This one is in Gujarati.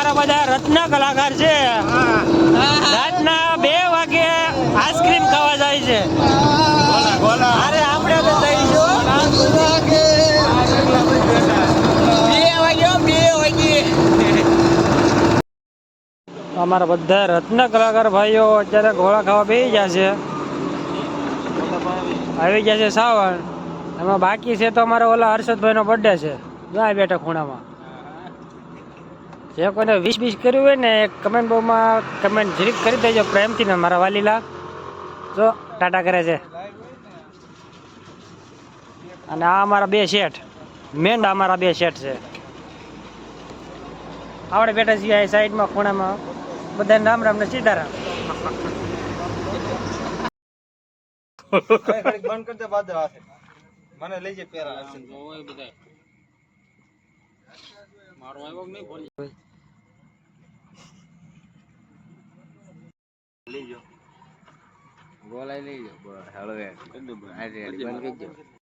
અમારા બધા રત્ન કલાકાર છે રાતના 2 વાગે આઈસ્ક્રીમ ખાવા જાય છે અરે આપણે તો જઈશું 2 વાગે અમારા બધા રત્ન કલાકાર ભાઈઓ અત્યારે ગોળા ખાવા બેસી ગયા છે આવી ગયા છે સાવણ એમાં બાકી છે તો અમારા ઓલા હર્ષદભાઈ નો બર્થડે છે જાય બેઠા ખૂણામાં જે કોઈને 20 કર્યું હોય ને કમેન્ટ બોક્સમાં કમેન્ટ જરીક કરી દેજો પ્રેમથી ને મારા વાલીલા જો ટાટા કરે છે અને આ અમારા 2 શેઠ મેંડા અમારા 2 શેઠ છે આપણે બેઠા છીએ આ સાઈડમાં ખૂણામાં બધાને રામ રામ ને સીતારામ બંધ કરી દે બાદ મને લઈ જાય પેરા મારો આવ્યો નહીં બોલ લઈ જાઓ બોલાઈ લઈ જાઓ હળવે બંધ કરી દો